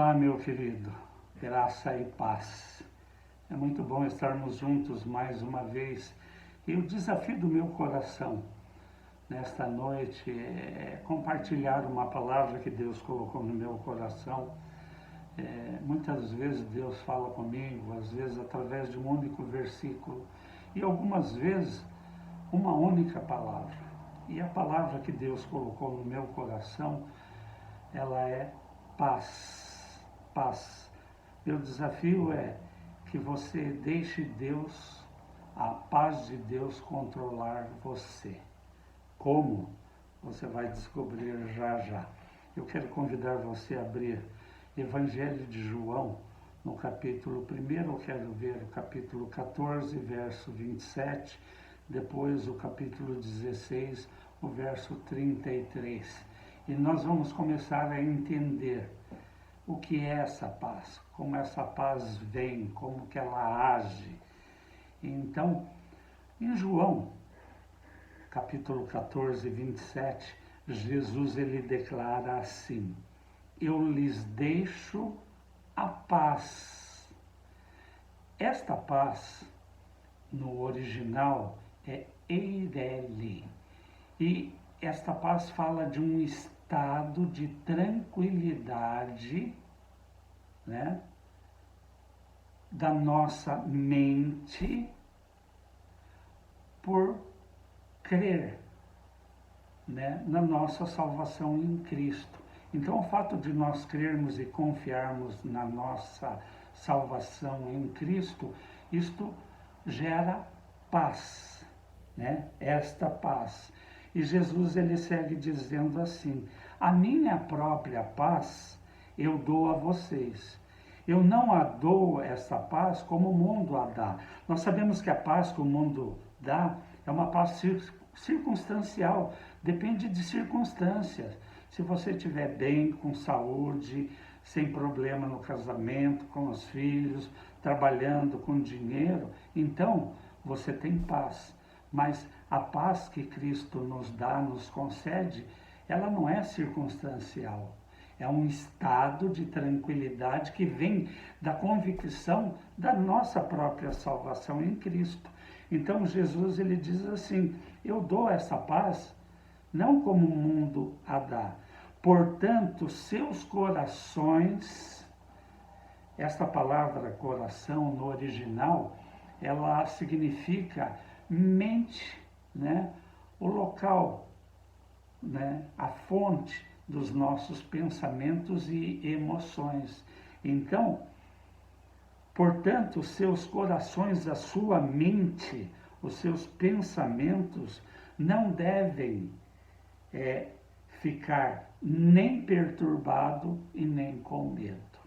Olá, meu querido, graça e paz. É muito bom estarmos juntos mais uma vez. E o desafio do meu coração nesta noite é compartilhar uma palavra que Deus colocou no meu coração. Muitas vezes Deus fala comigo, às vezes através de um único versículo e algumas vezes uma única palavra. E a palavra que Deus colocou no meu coração, ela é paz. Paz. Meu desafio é que você deixe Deus, a paz de Deus controlar você. Como? Você vai descobrir já já. Eu quero convidar você a abrir Evangelho de João, no capítulo 1, eu quero ver o capítulo 14, verso 27, depois o capítulo 16, o verso 33. E nós vamos começar a entender o que é essa paz, como essa paz vem, como que ela age. Então, em João, capítulo 14, 27, Jesus ele declara assim: eu lhes deixo a paz. Esta paz, no original, é eireli. E esta paz fala de um estado de tranquilidade, né, da nossa mente por crer, né, na nossa salvação em Cristo. Então, o fato de nós crermos e confiarmos na nossa salvação em Cristo, isto gera paz, né? Esta paz. E Jesus ele segue dizendo assim: a minha própria paz eu dou a vocês. Eu não a dou essa paz como o mundo a dá. Nós sabemos que a paz que o mundo dá é uma paz circunstancial, depende de circunstâncias. Se você estiver bem, com saúde, sem problema no casamento, com os filhos, trabalhando com dinheiro, então você tem paz. Mas a paz que Cristo nos dá, nos concede, ela não é circunstancial. É um estado de tranquilidade que vem da convicção da nossa própria salvação em Cristo. Então Jesus ele diz assim: eu dou essa paz não como o mundo a dá. Portanto, seus corações, esta palavra coração no original, ela significa mente, né? O local, né? A fonte dos nossos pensamentos e emoções. Então, portanto, seus corações, a sua mente, os seus pensamentos não devem ficar nem perturbado e nem com medo.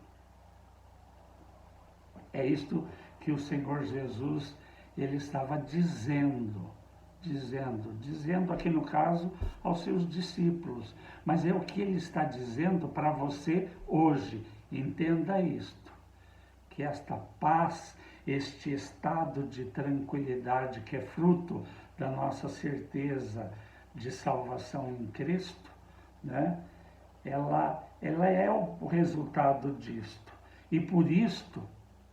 É isto que o Senhor Jesus ele estava dizendo aqui no caso aos seus discípulos, mas é o que ele está dizendo para você hoje. Entenda isto, que esta paz, este estado de tranquilidade que é fruto da nossa certeza de salvação em Cristo, né? Ela é o resultado disto. E por isto,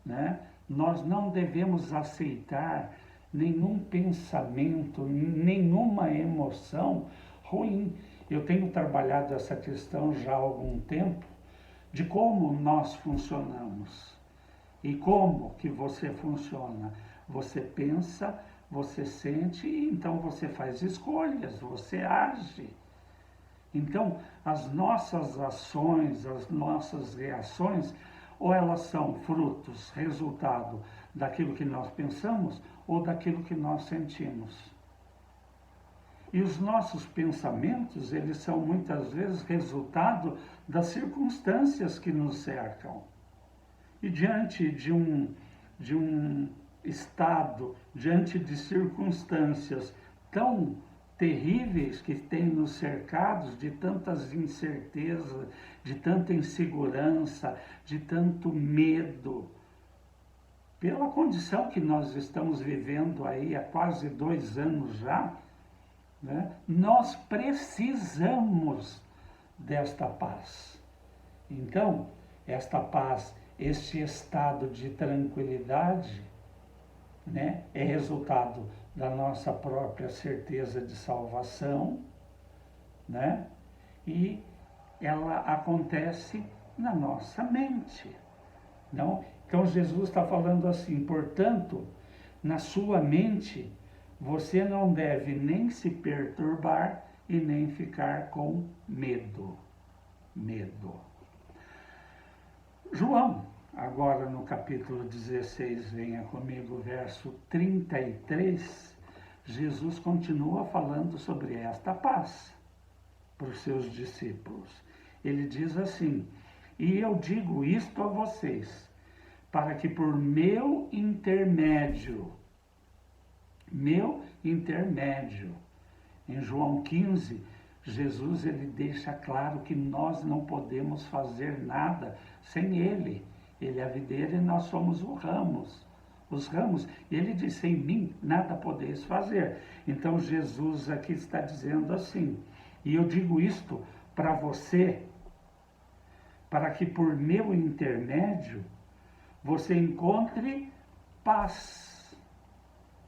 né, nós não devemos aceitar nenhum pensamento, nenhuma emoção ruim. Eu tenho trabalhado essa questão já há algum tempo, de como nós funcionamos. E como que você funciona? Você pensa, você sente, e então você faz escolhas, você age. Então, as nossas ações, as nossas reações, ou elas são frutos, resultado daquilo que nós pensamos, ou daquilo que nós sentimos. E os nossos pensamentos, eles são muitas vezes resultado das circunstâncias que nos cercam. E diante de um estado, diante de circunstâncias tão terríveis que têm nos cercados, de tantas incertezas, de tanta insegurança, de tanto medo, pela condição que nós estamos vivendo aí há quase 2 anos já, né, nós precisamos desta paz. Então, esta paz, este estado de tranquilidade, né, é resultado da nossa própria certeza de salvação, né? E ela acontece na nossa mente, não? Então Jesus está falando assim, portanto, na sua mente, você não deve nem se perturbar e nem ficar com medo. Medo. João, agora no capítulo 16, venha comigo, verso 33, Jesus continua falando sobre esta paz para os seus discípulos. Ele diz assim, e eu digo isto a vocês, para que por meu intermédio, em João 15, Jesus ele deixa claro que nós não podemos fazer nada sem ele. Ele é a videira e nós somos os ramos. E ele diz, sem mim nada podeis fazer. Então Jesus aqui está dizendo assim, e eu digo isto para você, para que por meu intermédio você encontre paz.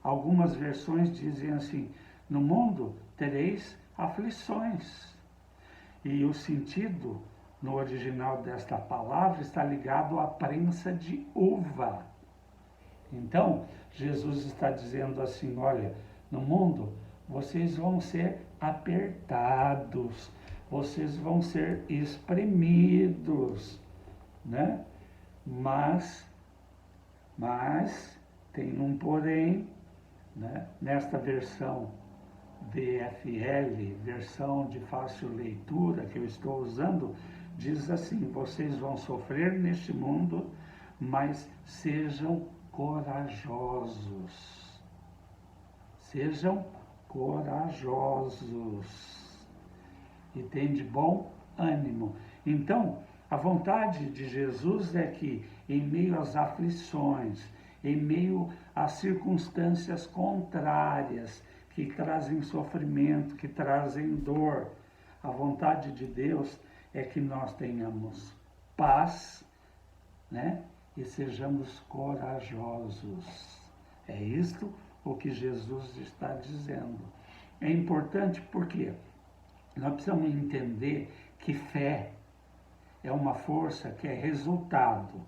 Algumas versões dizem assim, no mundo tereis aflições. E o sentido no original desta palavra está ligado à prensa de uva. Então, Jesus está dizendo assim, olha, no mundo vocês vão ser apertados, vocês vão ser espremidos, né? Mas tem um porém, né? Nesta versão VFL, versão de fácil leitura que eu estou usando, diz assim, vocês vão sofrer neste mundo, mas sejam corajosos. Sejam corajosos. E tem bom ânimo. Então, a vontade de Jesus é que, em meio às aflições, em meio às circunstâncias contrárias, que trazem sofrimento, que trazem dor, a vontade de Deus é que nós tenhamos paz, né? E sejamos corajosos. É isto o que Jesus está dizendo. É importante porque nós precisamos entender que fé é uma força que é resultado,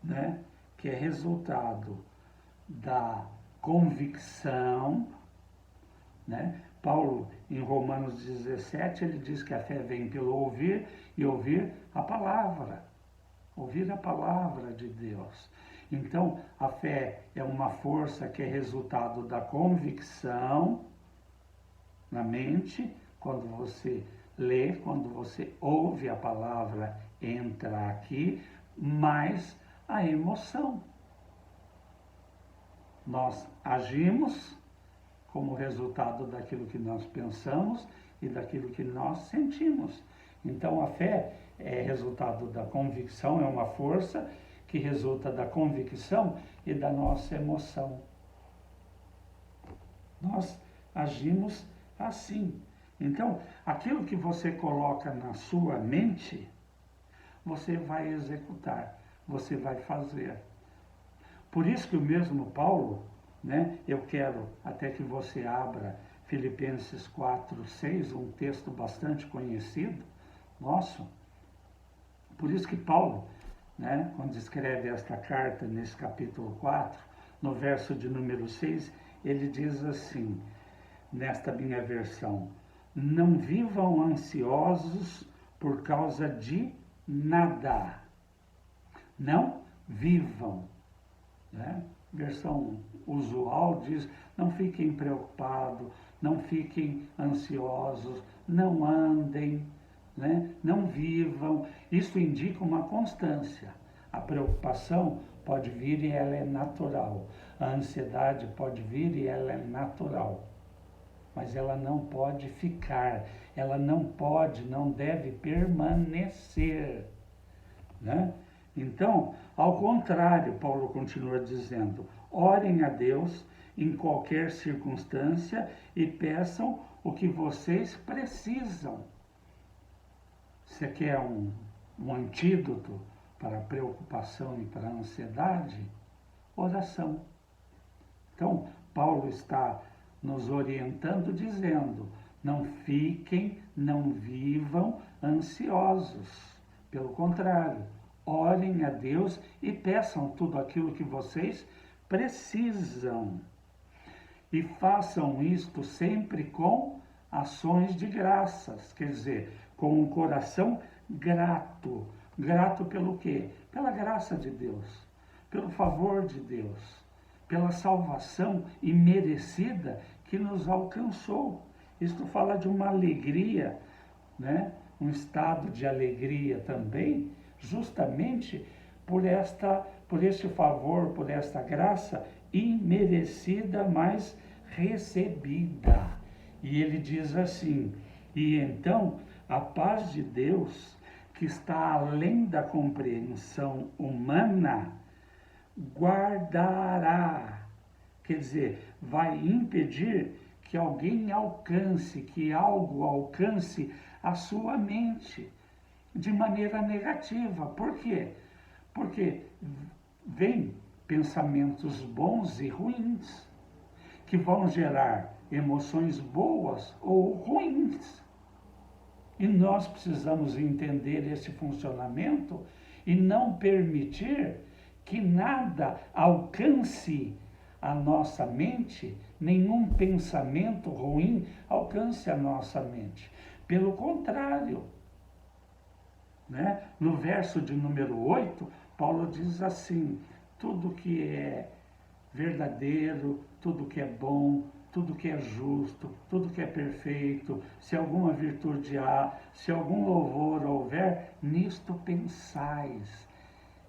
né? Que é resultado da convicção, né? Paulo, em Romanos 17, ele diz que a fé vem pelo ouvir e ouvir a palavra de Deus. Então, a fé é uma força que é resultado da convicção na mente, quando você lê, quando você ouve a palavra, entra aqui, mais a emoção. Nós agimos como resultado daquilo que nós pensamos e daquilo que nós sentimos. Então a fé é resultado da convicção, é uma força que resulta da convicção e da nossa emoção. Nós agimos assim. Então, aquilo que você coloca na sua mente, você vai executar, você vai fazer. Por isso que o mesmo Paulo, né, eu quero até que você abra Filipenses 4:6, um texto bastante conhecido nosso. Por isso que Paulo, né, quando escreve esta carta nesse capítulo 4, no verso de número 6, ele diz assim, nesta minha versão, não vivam ansiosos por causa de nada. Não vivam, né? Versão usual diz, não fiquem preocupados, não fiquem ansiosos, não andem, né? Não vivam. Isso indica uma constância. A preocupação pode vir e ela é natural. A ansiedade pode vir e ela é natural. Mas ela não pode ficar, ela não pode, não deve permanecer, né? Então, ao contrário, Paulo continua dizendo, orem a Deus em qualquer circunstância e peçam o que vocês precisam. Você quer um antídoto para a preocupação e para a ansiedade? Oração. Então, Paulo está nos orientando, dizendo: não fiquem, não vivam ansiosos. Pelo contrário, orem a Deus e peçam tudo aquilo que vocês precisam. E façam isto sempre com ações de graças, quer dizer, com um coração grato. Grato pelo quê? Pela graça de Deus, pelo favor de Deus, pela salvação imerecida que nos alcançou. Isto fala de uma alegria, né? Um estado de alegria também, justamente por este favor, por esta graça imerecida, mas recebida. E ele diz assim: e então a paz de Deus, que está além da compreensão humana, guardará, quer dizer, vai impedir que alguém alcance, que algo alcance a sua mente de maneira negativa. Por quê? Porque vem pensamentos bons e ruins, que vão gerar emoções boas ou ruins. E nós precisamos entender esse funcionamento e não permitir que nada alcance a nossa mente, nenhum pensamento ruim alcance a nossa mente. Pelo contrário, né? No verso de número 8, Paulo diz assim: tudo que é verdadeiro, tudo que é bom, tudo que é justo, tudo que é perfeito, se alguma virtude há, se algum louvor houver, nisto pensais.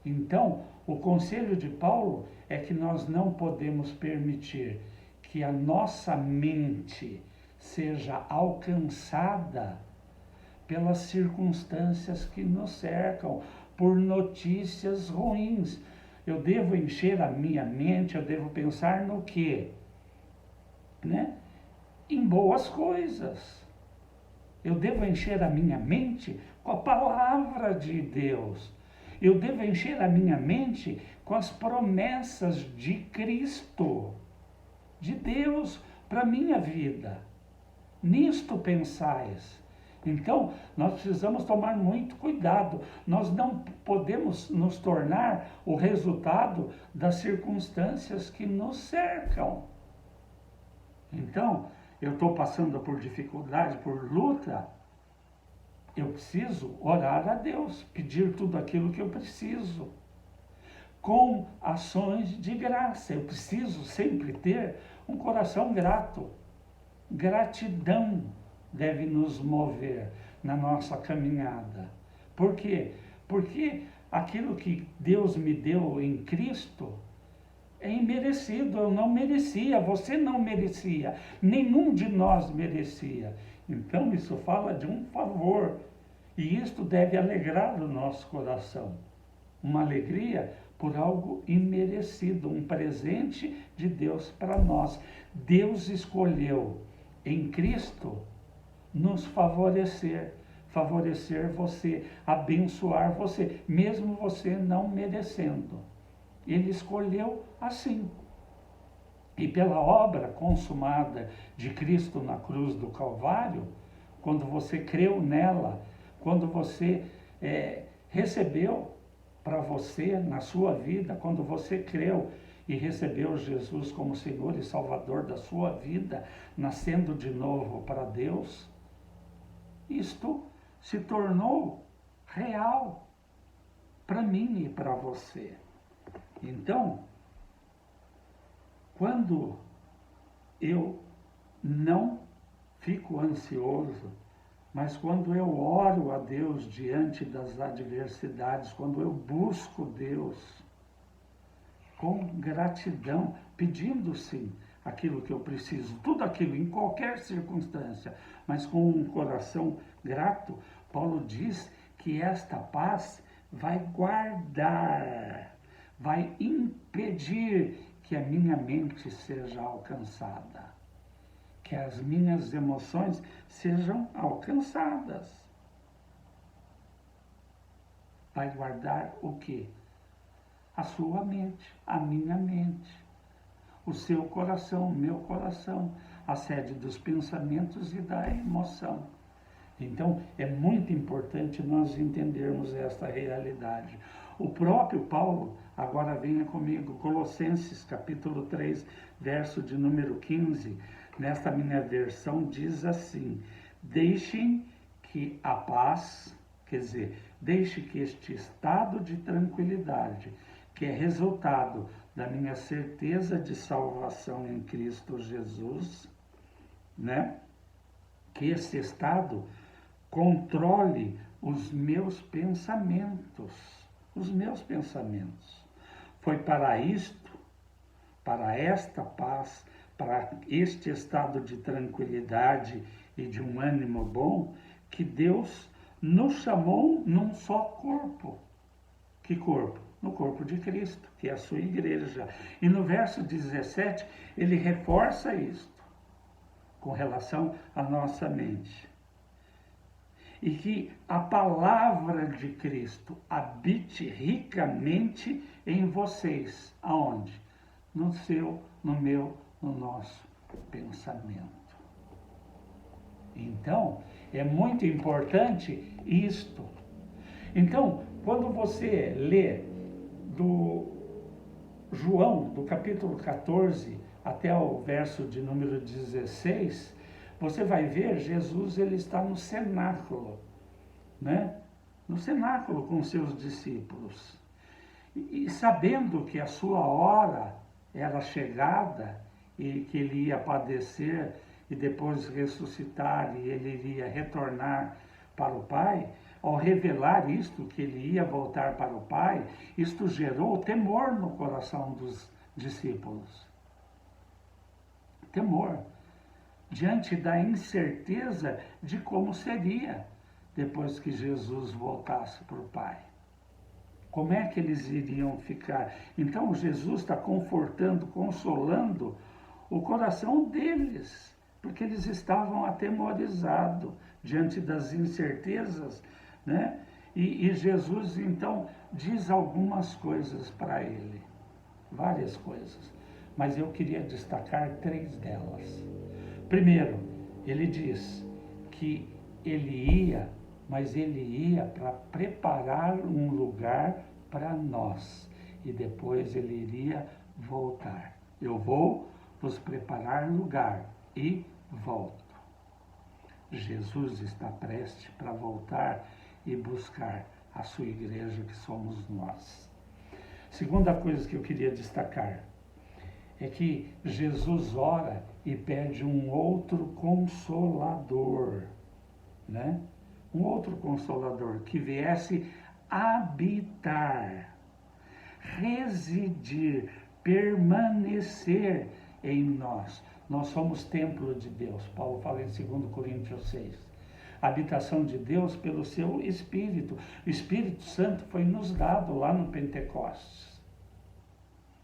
Então, o conselho de Paulo é que nós não podemos permitir que a nossa mente seja alcançada pelas circunstâncias que nos cercam, por notícias ruins. Eu devo encher a minha mente, eu devo pensar no quê? Né? Em boas coisas. Eu devo encher a minha mente com a palavra de Deus. Eu devo encher a minha mente com as promessas de Cristo, de Deus para a minha vida. Nisto pensais. Então, nós precisamos tomar muito cuidado. Nós não podemos nos tornar o resultado das circunstâncias que nos cercam. Então, eu estou passando por dificuldade, por luta, eu preciso orar a Deus, pedir tudo aquilo que eu preciso, com ações de graça. Eu preciso sempre ter um coração grato. Gratidão deve nos mover na nossa caminhada. Por quê? Porque aquilo que Deus me deu em Cristo é imerecido. Eu não merecia, você não merecia, nenhum de nós merecia. Então isso fala de um favor, e isto deve alegrar o nosso coração. Uma alegria por algo imerecido, um presente de Deus para nós. Deus escolheu em Cristo nos favorecer você, abençoar você, mesmo você não merecendo. Ele escolheu assim. E pela obra consumada de Cristo na cruz do Calvário, quando você creu nela, quando você recebeu para você, na sua vida, quando você creu e recebeu Jesus como Senhor e Salvador da sua vida, nascendo de novo para Deus, isto se tornou real para mim e para você. Então, quando eu não fico ansioso, mas quando eu oro a Deus diante das adversidades, quando eu busco Deus com gratidão, pedindo sim aquilo que eu preciso, tudo aquilo, em qualquer circunstância, mas com um coração grato, Paulo diz que esta paz vai guardar, vai impedir que a minha mente seja alcançada, que as minhas emoções sejam alcançadas. vai guardar o quê? A sua mente, a minha mente, o seu coração, o meu coração, a sede dos pensamentos e da emoção. Então, é muito importante nós entendermos esta realidade. O próprio Paulo, agora venha comigo, Colossenses capítulo 3, verso de número 15, nesta minha versão diz assim: deixem que a paz, quer dizer, deixe que este estado de tranquilidade, que é resultado da minha certeza de salvação em Cristo Jesus, né? Que esse estado controle os meus pensamentos. Os meus pensamentos. Foi para isto, para esta paz, para este estado de tranquilidade e de um ânimo bom, que Deus nos chamou num só corpo. Que corpo? No corpo de Cristo, que é a sua igreja. E no verso 17, ele reforça isto com relação à nossa mente. E que a palavra de Cristo habite ricamente em vocês. Aonde? No seu, no meu, no nosso pensamento. Então, é muito importante isto. Então, quando você lê do João, do capítulo 14 até o verso de número 16, você vai ver, Jesus ele está no cenáculo, né? No cenáculo com seus discípulos. E sabendo que a sua hora era chegada e que ele ia padecer e depois ressuscitar e ele iria retornar para o Pai, ao revelar isto, que ele ia voltar para o Pai, isto gerou temor no coração dos discípulos. Temor. Diante da incerteza de como seria depois que Jesus voltasse para o Pai. Como é que eles iriam ficar? Então Jesus está confortando, consolando o coração deles, porque eles estavam atemorizados diante das incertezas, né? E Jesus então diz algumas coisas para ele, várias coisas, mas eu queria destacar 3 delas. Primeiro, ele diz que ele ia, mas ele ia para preparar um lugar para nós. E depois ele iria voltar. Eu vou vos preparar lugar e volto. Jesus está prestes para voltar e buscar a sua igreja, que somos nós. Segunda coisa que eu queria destacar é que Jesus ora e pede um outro consolador, né? Um outro consolador que viesse habitar, residir, permanecer em nós. Nós somos templo de Deus. Paulo fala em 2 Coríntios 6. A habitação de Deus pelo seu Espírito. O Espírito Santo foi nos dado lá no Pentecostes.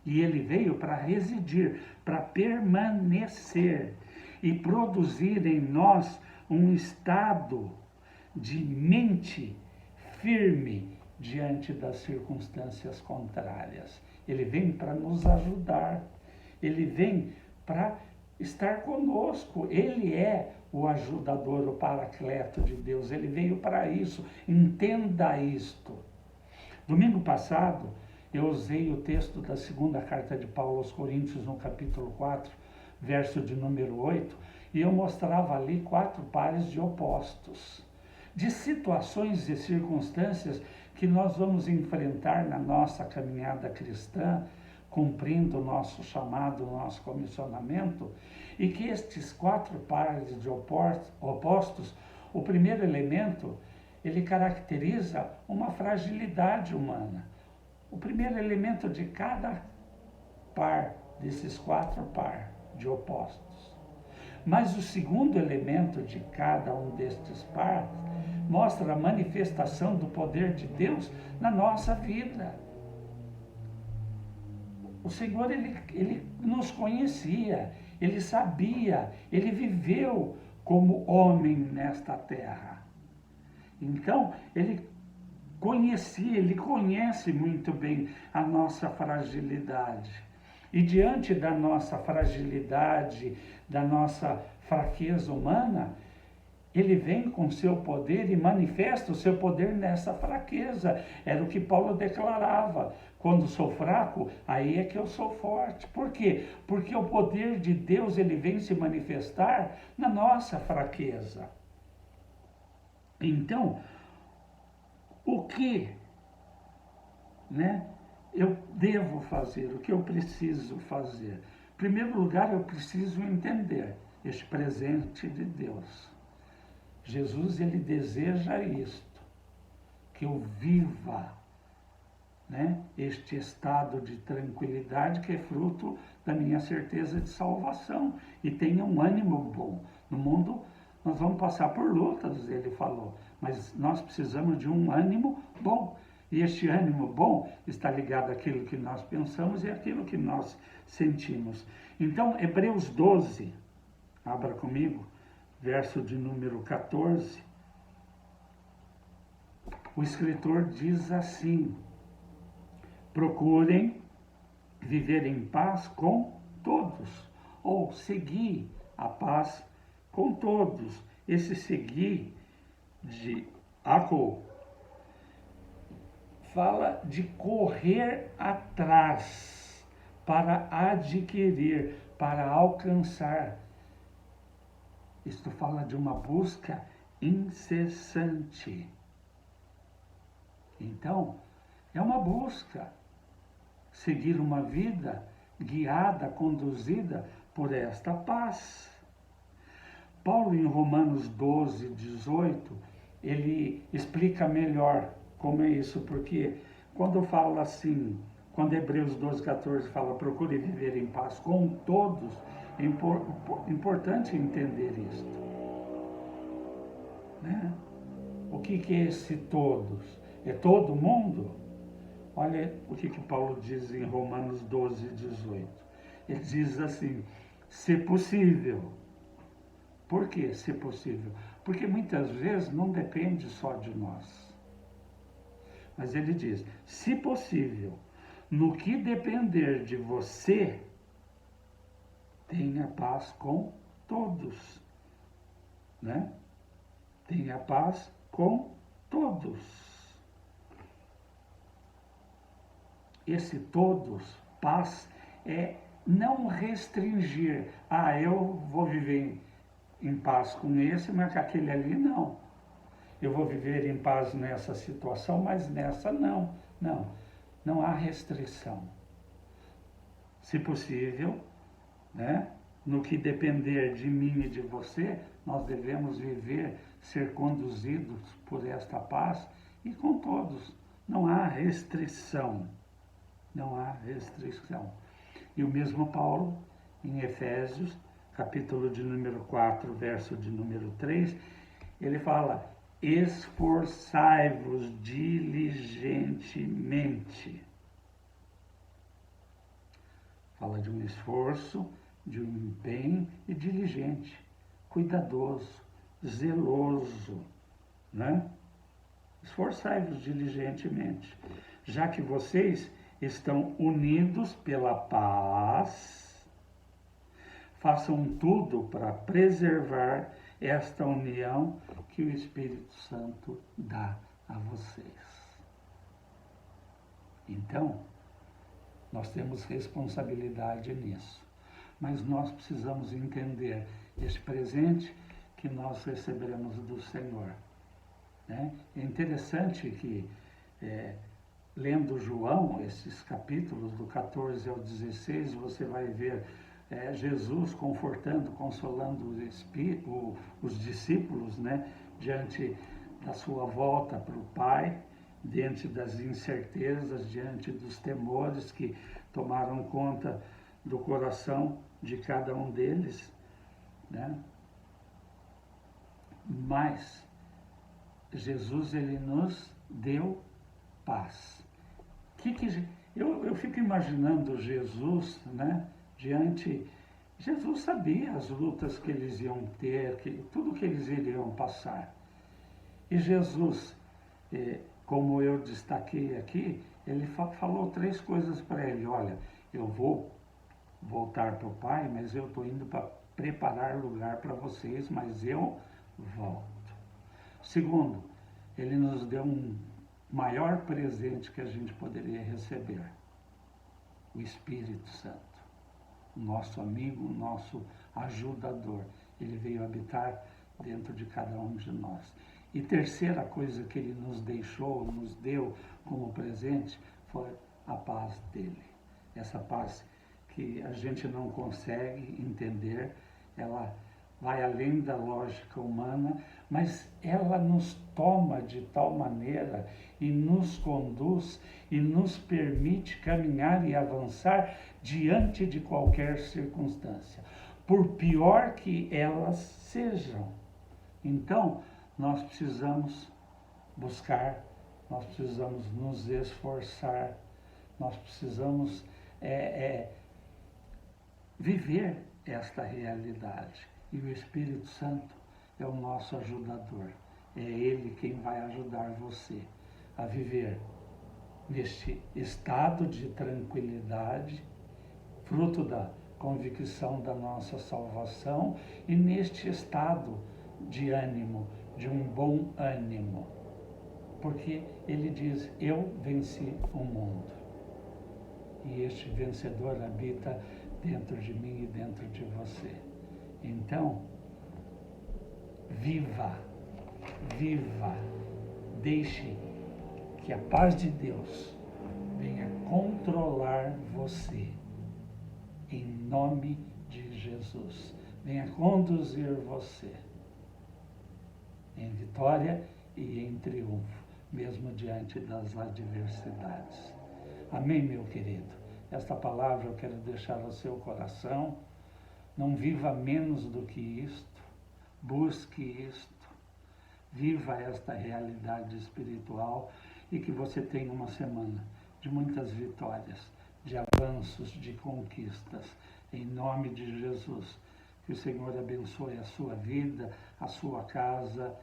E ele veio para residir, para permanecer e produzir em nós um estado de mente firme diante das circunstâncias contrárias. Ele vem para nos ajudar, ele vem para estar conosco, ele é o ajudador, o paracleto de Deus, ele veio para isso, entenda isto. Domingo passado, eu usei o texto da segunda carta de Paulo aos Coríntios, no capítulo 4, verso de número 8, e eu mostrava ali 4 pares de opostos, de situações e circunstâncias que nós vamos enfrentar na nossa caminhada cristã, cumprindo o nosso chamado, o nosso comissionamento, e que estes 4 pares de opostos, o primeiro elemento, ele caracteriza uma fragilidade humana. O primeiro elemento de cada par, desses 4 par de opostos. Mas o segundo elemento de cada um destes pares mostra a manifestação do poder de Deus na nossa vida. O Senhor, ele nos conhecia, ele sabia, ele viveu como homem nesta terra. Então, ele Ele conhece muito bem a nossa fragilidade. E diante da nossa fragilidade, da nossa fraqueza humana, ele vem com seu poder e manifesta o seu poder nessa fraqueza. Era o que Paulo declarava. Quando sou fraco, aí é que eu sou forte. Por quê? Porque o poder de Deus, ele vem se manifestar na nossa fraqueza. Então, o que, eu devo fazer? O que eu preciso fazer? Em primeiro lugar, eu preciso entender este presente de Deus. Jesus, ele deseja isto, que eu viva, este estado de tranquilidade que é fruto da minha certeza de salvação e tenha um ânimo bom. No mundo nós vamos passar por lutas, ele falou, mas nós precisamos de um ânimo bom. E este ânimo bom está ligado àquilo que nós pensamos e àquilo que nós sentimos. Então, Hebreus 12, abra comigo, verso de número 14, o escritor diz assim: procurem viver em paz com todos, ou seguir a paz com todos. Esse seguir de Acol fala de correr atrás, para adquirir, para alcançar. Isto fala de uma busca incessante. Então, é uma busca. Seguir uma vida guiada, conduzida por esta paz. Paulo, em Romanos 12, 18, ele explica melhor como é isso, porque quando fala assim, quando Hebreus 12, 14 fala, procure viver em paz com todos, é importante entender isto. O que é esse todos? É todo mundo? Olha o que Paulo diz em Romanos 12, 18. Ele diz assim, se possível. Por que se possível? Porque muitas vezes não depende só de nós. Mas ele diz, se possível, no que depender de você, tenha paz com todos. Tenha paz com todos. Esse todos, paz, é não restringir. Eu vou viver em paz com esse, mas com aquele ali não. Eu vou viver em paz nessa situação, mas nessa não. Não há restrição. Se possível, no que depender de mim e de você, nós devemos viver, ser conduzidos por esta paz e com todos. Não há restrição. Não há restrição. E o mesmo Paulo, em Efésios, capítulo de número 4, verso de número 3, ele fala, esforçai-vos diligentemente. Fala de um esforço, de um empenho e diligente, cuidadoso, zeloso, Esforçai-vos diligentemente, já que vocês estão unidos pela paz, façam tudo para preservar esta união que o Espírito Santo dá a vocês. Então, nós temos responsabilidade nisso, mas nós precisamos entender este presente que nós receberemos do Senhor. É interessante que, lendo João, esses capítulos do 14 ao 16, você vai ver Jesus confortando, consolando os discípulos, diante da sua volta para o Pai, diante das incertezas, diante dos temores que tomaram conta do coração de cada um deles, Mas Jesus, ele nos deu paz. Eu fico imaginando Jesus, diante... Jesus sabia as lutas que eles iam ter, tudo que eles iriam passar. E Jesus, como eu destaquei aqui, ele falou 3 coisas para ele. Olha, eu vou voltar para o Pai, mas eu estou indo para preparar lugar para vocês, mas eu volto. Segundo, ele nos deu um maior presente que a gente poderia receber: o Espírito Santo, o nosso amigo, o nosso ajudador. Ele veio habitar dentro de cada um de nós. E terceira coisa que ele nos deixou, nos deu como presente, foi a paz dele. Essa paz que a gente não consegue entender, ela vai além da lógica humana, mas ela nos toma de tal maneira e nos conduz e nos permite caminhar e avançar diante de qualquer circunstância, por pior que elas sejam. Então, nós precisamos buscar, nós precisamos nos esforçar, nós precisamos viver esta realidade. E o Espírito Santo é o nosso ajudador. É Ele quem vai ajudar você a viver neste estado de tranquilidade, fruto da convicção da nossa salvação, e neste estado de ânimo, de um bom ânimo. Porque ele diz: eu venci o mundo. E este vencedor habita dentro de mim e dentro de você. Então, viva, deixe que a paz de Deus venha controlar você, em nome de Jesus. Venha conduzir você em vitória e em triunfo, mesmo diante das adversidades. Amém, meu querido? Esta palavra eu quero deixar ao seu coração. Não viva menos do que isto, busque isto, viva esta realidade espiritual e que você tenha uma semana de muitas vitórias, de avanços, de conquistas, em nome de Jesus. Que o Senhor abençoe a sua vida, a sua casa,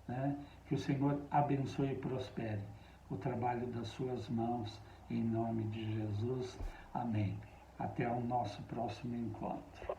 né? Que o Senhor abençoe e prospere o trabalho das suas mãos, em nome de Jesus. Amém. Até o nosso próximo encontro.